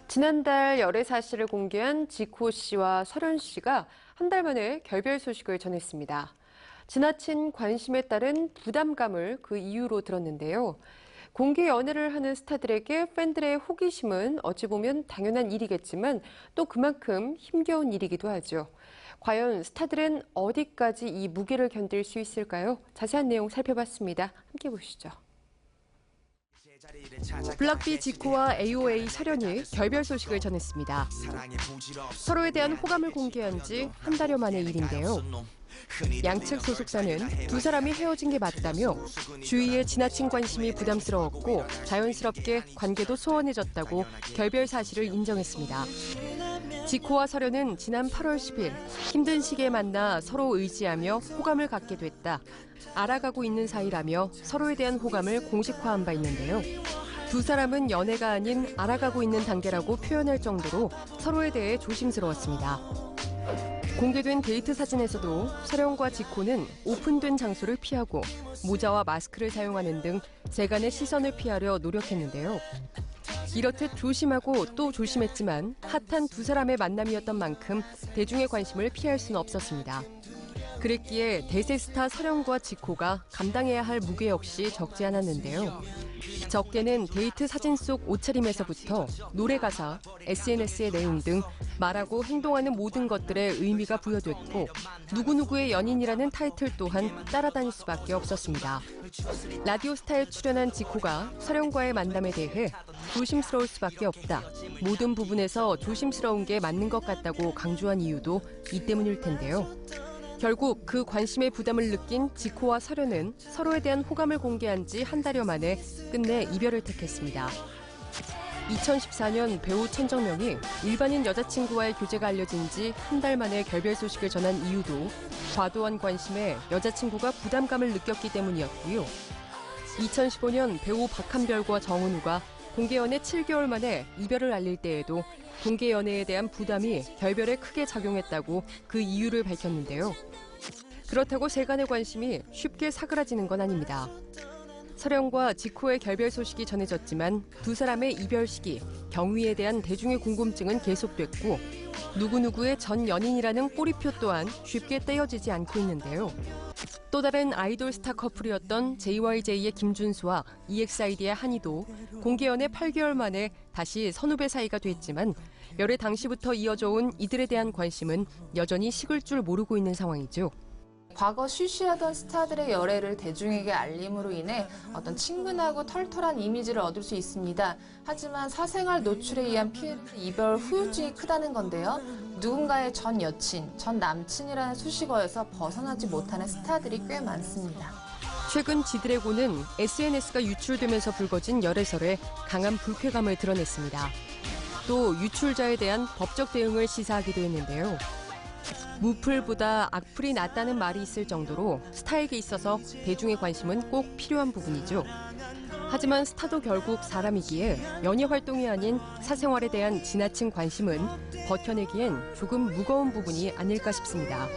지난달 열애 사실을 공개한 지코 씨와 설현 씨가 한 달 만에 결별 소식을 전했습니다. 지나친 관심에 따른 부담감을 그 이유로 들었는데요. 공개 연애를 하는 스타들에게 팬들의 호기심은 어찌 보면 당연한 일이겠지만 또 그만큼 힘겨운 일이기도 하죠. 과연 스타들은 어디까지 이 무게를 견딜 수 있을까요? 자세한 내용 살펴봤습니다. 함께 보시죠. 블락비 지코와 AOA 설현이 결별 소식을 전했습니다. 서로에 대한 호감을 공개한 지 한 달여 만의 일인데요. 양측 소속사는 두 사람이 헤어진 게 맞다며 주위의 지나친 관심이 부담스러웠고 자연스럽게 관계도 소원해졌다고 결별 사실을 인정했습니다. 지코와 설현은 지난 8월 10일 힘든 시기에 만나 서로 의지하며 호감을 갖게 됐다. 알아가고 있는 사이라며 서로에 대한 호감을 공식화한 바 있는데요. 두 사람은 연애가 아닌 알아가고 있는 단계라고 표현할 정도로 서로에 대해 조심스러웠습니다. 공개된 데이트 사진에서도 설현과 지코는 오픈된 장소를 피하고 모자와 마스크를 사용하는 등 세간의 시선을 피하려 노력했는데요. 이렇듯 조심하고 또 조심했지만 핫한 두 사람의 만남이었던 만큼 대중의 관심을 피할 수는 없었습니다. 그랬기에 대세 스타 설현과 지코가 감당해야 할 무게 역시 적지 않았는데요. 적게는 데이트 사진 속 옷차림에서부터 노래 가사, SNS의 내용 등 말하고 행동하는 모든 것들에 의미가 부여됐고 누구누구의 연인이라는 타이틀 또한 따라다닐 수밖에 없었습니다. 라디오스타에 출연한 지코가 설현과의 만남에 대해 조심스러울 수밖에 없다. 모든 부분에서 조심스러운 게 맞는 것 같다고 강조한 이유도 이 때문일 텐데요. 결국 그 관심의 부담을 느낀 지코와 설현은 서로에 대한 호감을 공개한 지 한 달여 만에 끝내 이별을 택했습니다. 2014년 배우 천정명이 일반인 여자친구와의 교제가 알려진 지 한 달 만에 결별 소식을 전한 이유도 과도한 관심에 여자친구가 부담감을 느꼈기 때문이었고요. 2015년 배우 박한별과 정은우가 공개 연애 7개월 만에 이별을 알릴 때에도 공개 연애에 대한 부담이 결별에 크게 작용했다고 그 이유를 밝혔는데요. 그렇다고 세간의 관심이 쉽게 사그라지는 건 아닙니다. 설현과 지코의 결별 소식이 전해졌지만 두 사람의 이별 시기, 경위에 대한 대중의 궁금증은 계속됐고 누구누구의 전 연인이라는 꼬리표 또한 쉽게 떼어지지 않고 있는데요. 또 다른 아이돌 스타 커플이었던 JYJ의 김준수와 EXID의 한이도 공개 연애 8개월 만에 다시 선후배 사이가 됐지만 열애 당시부터 이어져 온 이들에 대한 관심은 여전히 식을 줄 모르고 있는 상황이죠. 과거 쉬쉬하던 스타들의 열애를 대중에게 알림으로 인해 어떤 친근하고 털털한 이미지를 얻을 수 있습니다. 하지만 사생활 노출에 의한 피해는 이별 후유증이 크다는 건데요. 누군가의 전 여친, 전 남친이라는 수식어에서 벗어나지 못하는 스타들이 꽤 많습니다. 최근 지드래곤은 SNS가 유출되면서 불거진 열애설에 강한 불쾌감을 드러냈습니다. 또 유출자에 대한 법적 대응을 시사하기도 했는데요. 무풀보다 악플이 낫다는 말이 있을 정도로 스타에게 있어서 대중의 관심은 꼭 필요한 부분이죠. 하지만 스타도 결국 사람이기에 연예 활동이 아닌 사생활에 대한 지나친 관심은 버텨내기엔 조금 무거운 부분이 아닐까 싶습니다.